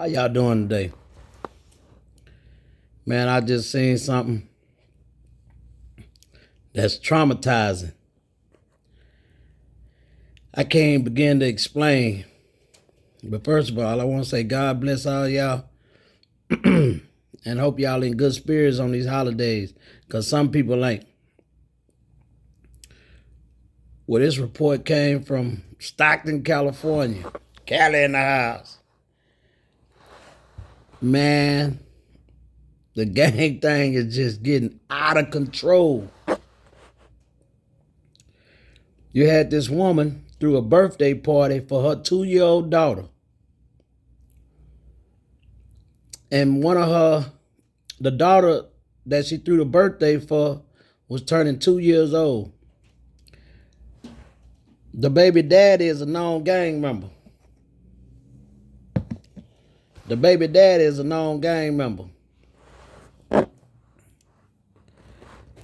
How y'all doing today? Man, I just seen something that's traumatizing. I can't begin to explain. But first of all, I want to say God bless all y'all and hope y'all in good spirits on these holidays. Because some people ain't. Well, this report came from Stockton, California. Cali in the house. Man, the gang thing is just getting out of control. You had this woman threw a birthday party for her 2-year-old daughter. And the daughter that she threw the birthday for was turning 2 years old. The baby daddy is a known gang member.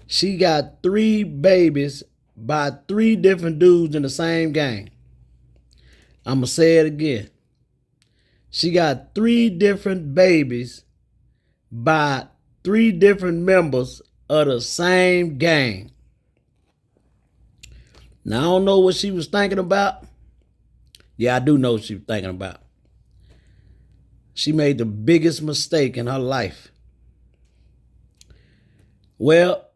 She got 3 babies by 3 different dudes in the same gang. I'm going to say it again. She got 3 different babies by 3 different members of the same gang. Now, I don't know what she was thinking about. Yeah, I do know what she was thinking about. She made the biggest mistake in her life. Well,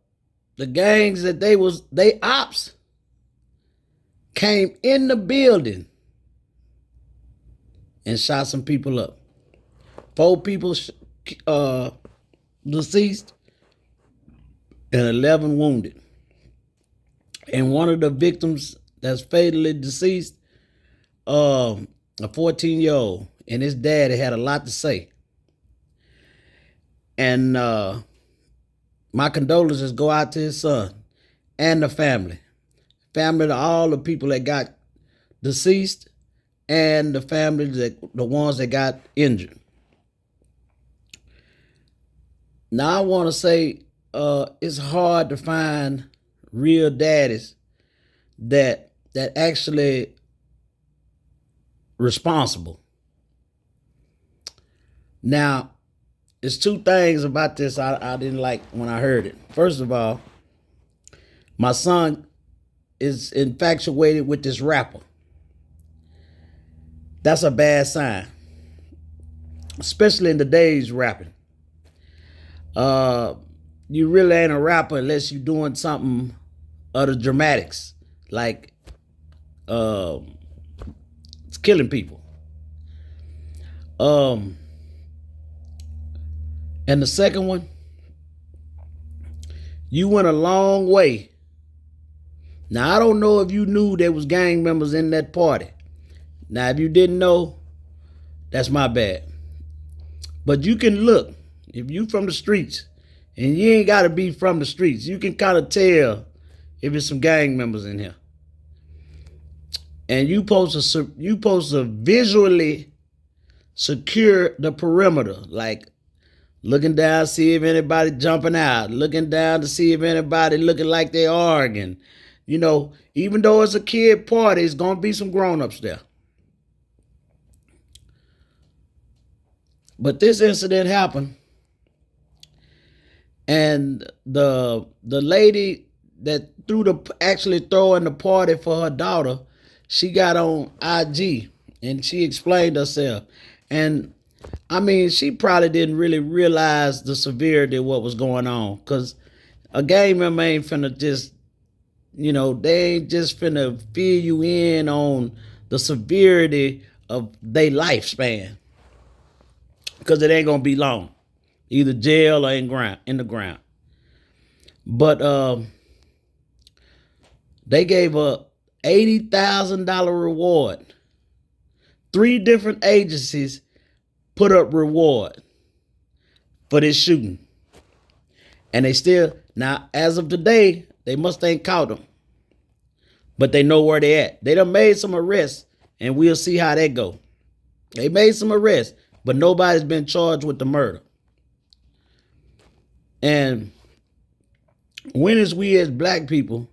the gangs that they ops came in the building and shot some people up. 4 people deceased and 11 wounded. And one of the victims that's fatally deceased, a 14-year-old, and his daddy had a lot to say. And my condolences go out to his son and the family. Family to all the people that got deceased and the ones that got injured. Now I want to say it's hard to find real daddies that actually responsible. Now, there's 2 things about this I didn't like when I heard it. First of all, my son is infatuated with this rapper. That's a bad sign, especially in today's rapping. You really ain't a rapper unless you're doing something of the dramatics, like it's killing people. And the second one, you went a long way. Now, I don't know if you knew there was gang members in that party. Now, if you didn't know, that's my bad. But you can look, if you from the streets, and you ain't got to be from the streets, you can kind of tell if it's some gang members in here. And you supposed to visually secure the perimeter, like looking down, see if anybody jumping out, looking down to see if anybody looking like they arguing. You know, even though it's a kid party, it's going to be some grown-ups there. But this incident happened, and the lady that actually throwing the party for her daughter, she got on IG and she explained herself. And I mean, she probably didn't really realize the severity of what was going on, because a gang member ain't finna just, they ain't just finna fill you in on the severity of their lifespan, because it ain't gonna be long, either jail or in the ground. But they gave a $80,000 reward. 3 different agencies put up reward for this shooting. And they still, now as of today, they must ain't caught them. But they know where they at. They done made some arrests, and we'll see how that go. They made some arrests, but nobody's been charged with the murder. And when is we as black people,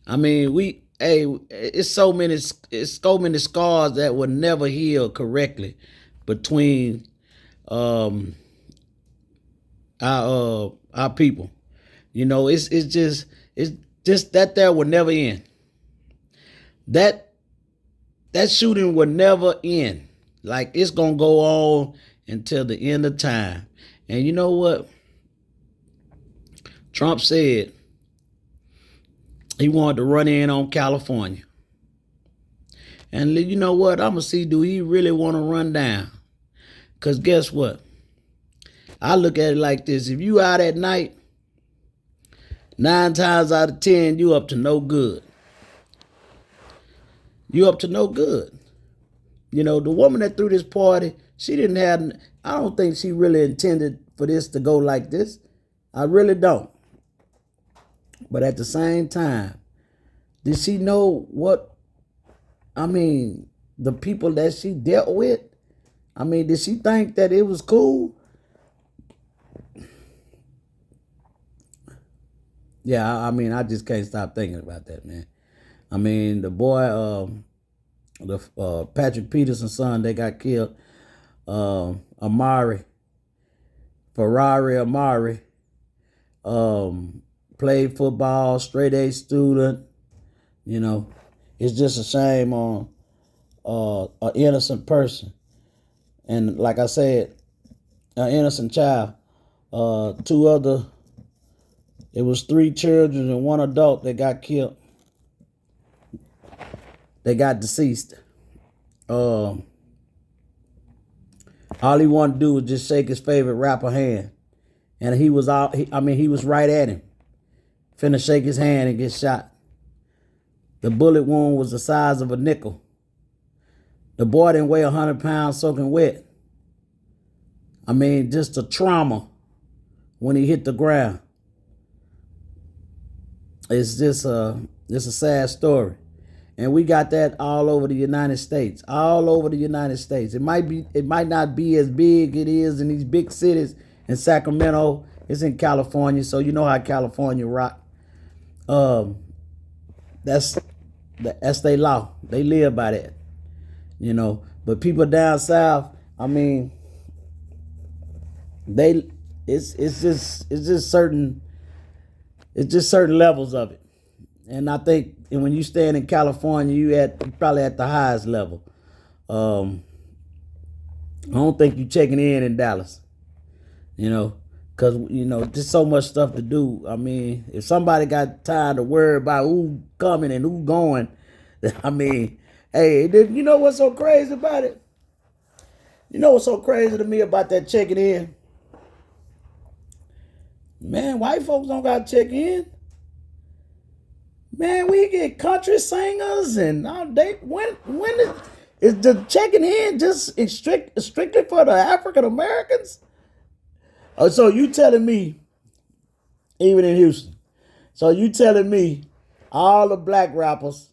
I mean, it's so many scars that will never heal correctly between our people. You know, it's just that there will never end. That shooting will never end. Like, it's gonna go on until the end of time. And you know what? Trump said he wanted to run in on California. And you know what? I'm gonna see, do he really want to run down? Because guess what? I look at it like this. If you out at night, 9 times out of 10, you up to no good. You up to no good. You know, the woman that threw this party, she didn't have, I don't think she really intended for this to go like this. I really don't. But at the same time, did she know the people that she dealt with? Did she think that it was cool? Yeah, I just can't stop thinking about that, man. The boy, Patrick Peterson's son, they got killed. Ferrari Amari, played football, straight A student. You know, it's just a shame on an innocent person. And like I said, an innocent child. It was 3 children and 1 adult that got killed. They got deceased. All he wanted to do was just shake his favorite rapper hand. And he was right at him. Finna shake his hand and get shot. The bullet wound was the size of a nickel. The boy didn't weigh 100 pounds soaking wet. Just a trauma when he hit the ground. It's just a sad story. And we got that all over the United States. All over the United States. It might not be as big it is in these big cities. In Sacramento, it's in California, so you know how California rock. That's their law. They live by that. You know. But people down south, it's just certain levels of it. And I think when you stand in California, you probably at the highest level. I don't think you checking in Dallas. You know, because, there's so much stuff to do. If somebody got time to worry about who coming and who going, hey, you know what's so crazy about it? You know what's so crazy to me about that checking in? Man, white folks don't got to check in. Man, we get country singers and when is the checking in just strictly for the African Americans? Oh, so you telling me, even in Houston, so you telling me all the black rappers,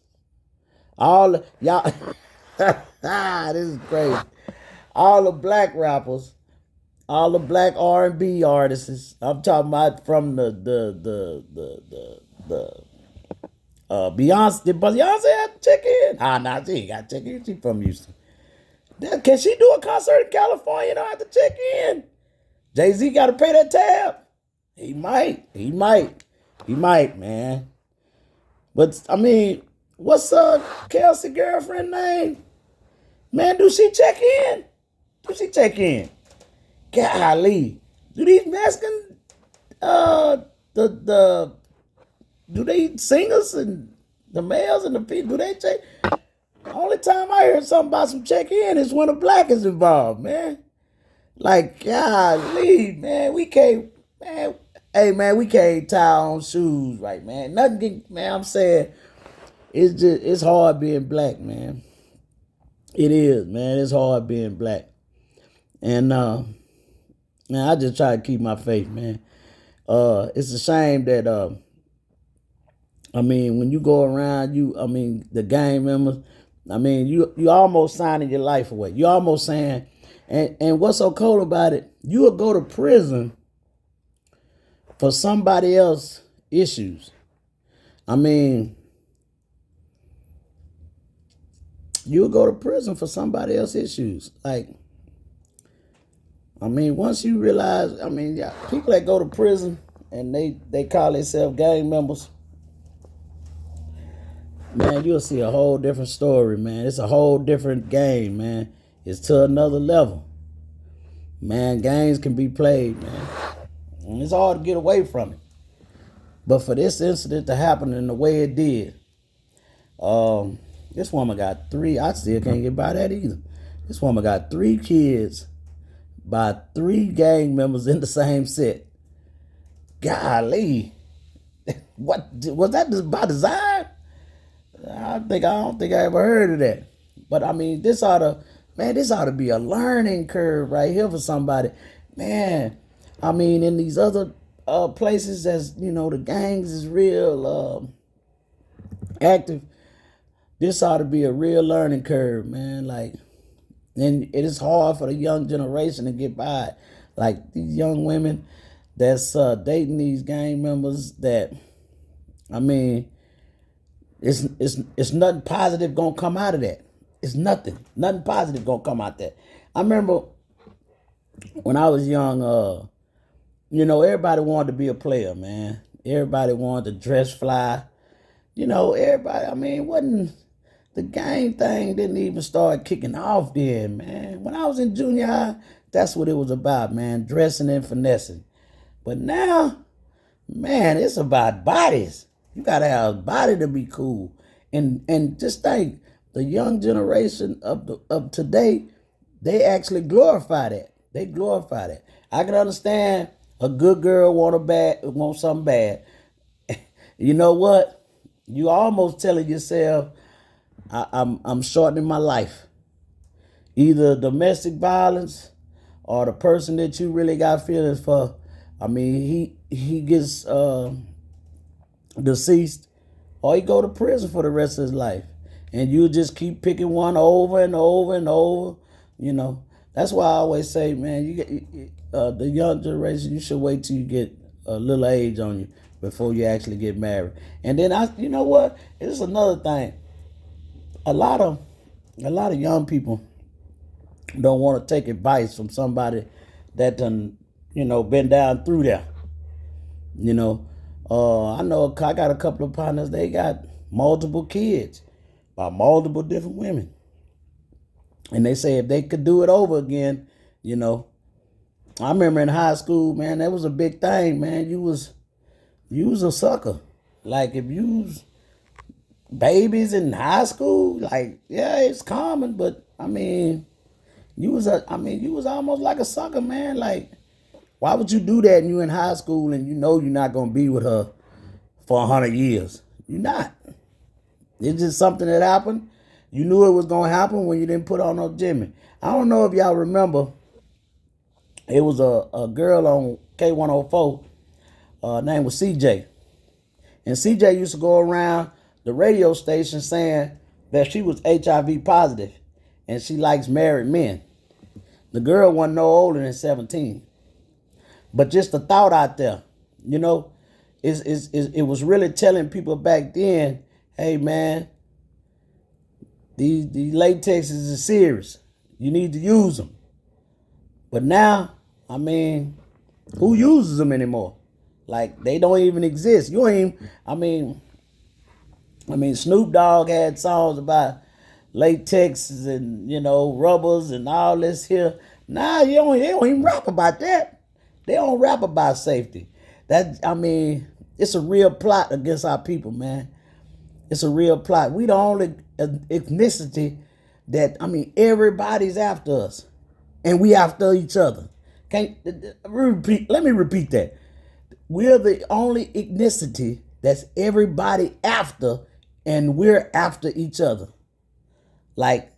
y'all, this is crazy. All the black rappers, all the black R&B artists, I'm talking about from the Beyonce. Did Beyonce have to check in? Nah, she ain't got to check in. She from Houston. Can she do a concert in California? Don't have to check in. Jay-Z got to pay that tab. He might, man. But what's Kelsey girlfriend name? Man, do she check in? Golly, do these Mexican do they singers and the males and the people, do they check? Only time I heard something about some check in is when a black is involved, man. Like, golly, man, we can't tie our own shoes right, man. I'm saying, it's hard being black, man. It is, man. It's hard being black. And, man, I just try to keep my faith, man. It's a shame that, when you go around, the gang members, you almost signing your life away. You almost saying, and what's so cold about it, you will go to prison for somebody else's issues. You'll go to prison for somebody else's issues. Like, I mean, once you realize, I mean, yeah, people that go to prison and they call themselves gang members, man, you'll see a whole different story, man. It's a whole different game, man. It's to another level. Man, games can be played, man. And it's hard to get away from it. But for this incident to happen in the way it did, this woman got three. I still can't get by that either. This woman got 3 kids by 3 gang members in the same set. Golly. What was that just by design? I don't think I ever heard of that. But I mean, this ought to be a learning curve right here for somebody. Man, I mean, in these other places, as you know, the gangs is real active. This ought to be a real learning curve, man. Like, and it is hard for the young generation to get by. Like these young women that's dating these gang members. That, I mean, it's nothing positive gonna come out of that. It's nothing positive gonna come out that. I remember when I was young, everybody wanted to be a player, man. Everybody wanted to dress fly. Everybody, I mean, wasn't the gang thing didn't even start kicking off then, man. When I was in junior high, that's what it was about, man, dressing and finessing. But now, man, it's about bodies. You gotta have a body to be cool. And just think, the young generation of today, they actually glorify that. They glorify that. I can understand a good girl want something bad. You know what? You almost telling yourself, I'm shortening my life. Either domestic violence or the person that you really got feelings for. I mean, he gets deceased, or he go to prison for the rest of his life, and you just keep picking one over and over and over. That's why I always say, man, you get the young generation. You should wait till you get a little age on you before you actually get married. And then you know what? It's another thing. A lot of young people don't want to take advice from somebody that done, been down through there. I know I got a couple of partners. They got multiple kids by multiple different women, and they say if they could do it over again, I remember in high school, man, that was a big thing, man. You was a sucker. Like if you was babies in high school, like, yeah, it's common, but I mean, you was almost like a sucker, man. Like, why would you do that and you in high school and you know you're not gonna be with her for 100 years? You're not. It's just something that happened. You knew it was gonna happen when you didn't put on no Jimmy. I don't know if y'all remember, it was a girl on K104, name was CJ. And CJ used to go around the radio station saying that she was HIV positive and she likes married men. The girl wasn't no older than 17. But just the thought out there, it was really telling people back then, hey man, these latexes is serious. You need to use them. But now, I mean, who uses them anymore? Like, they don't even exist. You ain't even, I mean, Snoop Dogg had songs about latex and, rubbers and all this here. Nah, they don't even rap about that. They don't rap about safety. It's a real plot against our people, man. It's a real plot. We the only ethnicity that, everybody's after us. And we after each other. Let me repeat that. We're the only ethnicity that's everybody after, and we're after each other. Like,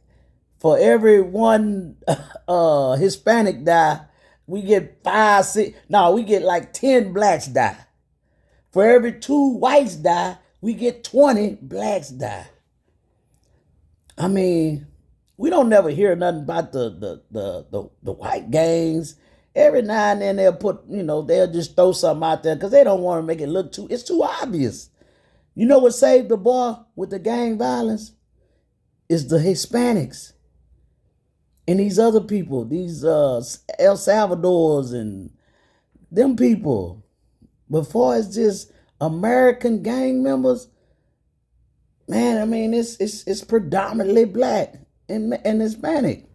for every one Hispanic die, we get 5, 6, no, we get like 10 blacks die. For every 2 whites die, we get 20 blacks die. I mean, we don't never hear nothing about the white gangs. Every now and then they'll just throw something out there because they don't want to make it look it's too obvious. You know what saved the boy with the gang violence? Is the Hispanics. And these other people, these El Salvadors and them people, before it's just American gang members, man, I mean, it's predominantly black and Hispanic.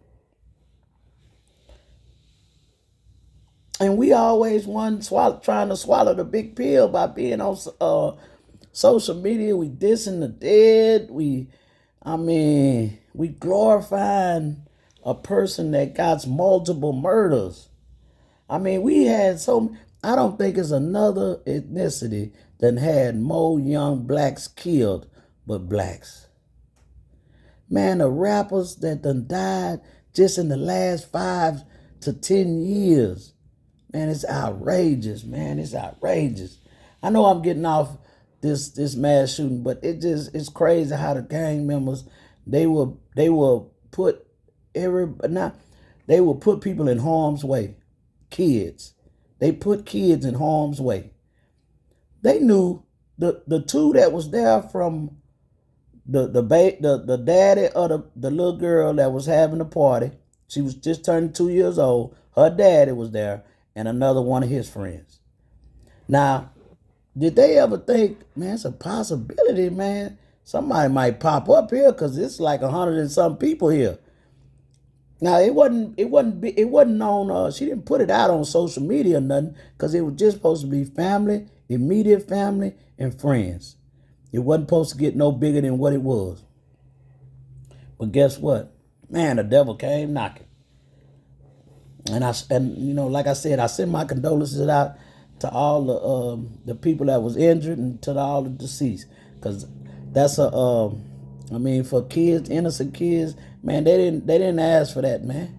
And we always trying to swallow the big pill by being on social media. We dissing the dead. We glorifying a person that got multiple murders. I mean, we had I don't think it's another ethnicity that had more young blacks killed but blacks. Man, the rappers that done died just in the last 5 to 10 years. Man, it's outrageous, man. It's outrageous. I know I'm getting off this mass shooting, but it's crazy how the gang members they will put they will put people in harm's way. Kids. They put kids in harm's way. They knew the two that was there from the daddy of the little girl that was having the party. She was just turning 2 years old. Her daddy was there and another one of his friends. Now, did they ever think, man, it's a possibility, man. Somebody might pop up here because it's like 100 and some people here. Now it wasn't on. She didn't put it out on social media or nothing because it was just supposed to be family, immediate family, and friends. It wasn't supposed to get no bigger than what it was. But guess what? Man, the devil came knocking. And you know, like I said, I send my condolences out to all the people that was injured and to all the deceased, because that's I mean, for kids, innocent kids, man, they didn't ask for that, man.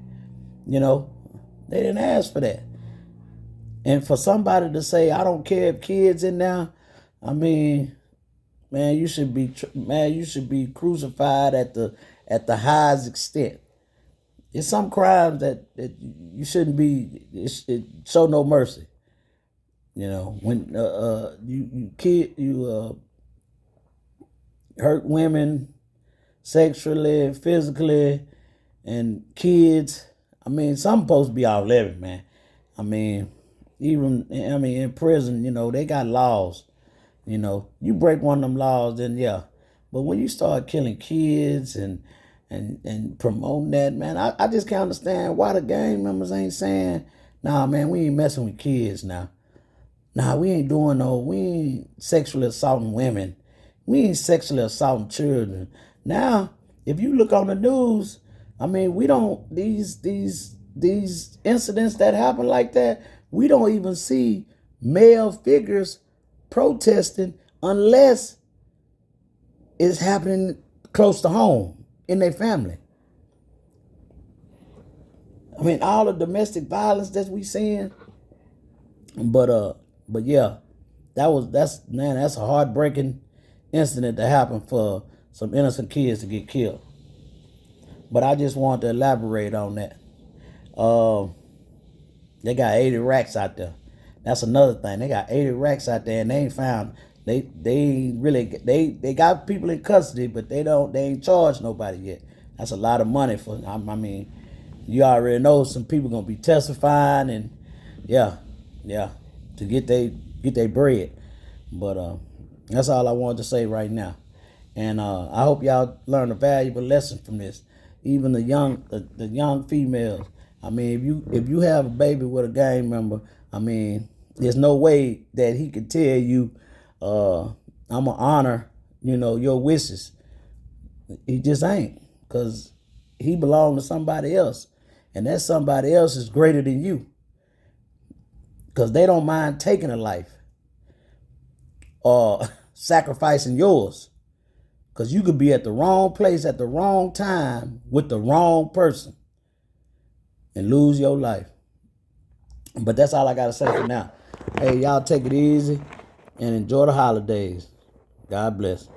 You know, they didn't ask for that. And for somebody to say, I don't care if kids in there, I mean, man, you should be crucified at the highest extent. It's some crimes that you shouldn't be. It show no mercy. You know, when you hurt women sexually, physically, and kids. I mean, some supposed to be out living, man. I mean, in prison, you know, they got laws. You know, you break one of them laws, then yeah. But when you start killing kids and promoting that, man, I just can't understand why the gang members ain't saying, nah, man, we ain't messing with kids now. Nah, we ain't sexually assaulting women. We ain't sexually assaulting children. Now, if you look on the news, I mean, these incidents that happen like that, we don't even see male figures protesting unless it's happening close to home in their family. I mean, all the domestic violence that we seeing, but yeah, that's a heartbreaking incident that happened for some innocent kids to get killed. But I just wanted to elaborate on that. They got 80 racks out there. That's another thing. They got 80 racks out there and they ain't found. They ain't really they got people in custody, but they ain't charged nobody yet. That's a lot of money for. I mean, you already know some people gonna be testifying and yeah, to get they bread. But that's all I wanted to say right now. And I hope y'all learn a valuable lesson from this. Even the young females. I mean, if you have a baby with a gang member, I mean, there's no way that he could tell you, I'm gonna honor, your wishes. He just ain't, because he belonged to somebody else, and that somebody else is greater than you, because they don't mind taking a life or sacrificing yours, because you could be at the wrong place at the wrong time with the wrong person and lose your life. But that's all I got to say for now. Hey, y'all take it easy and enjoy the holidays. God bless.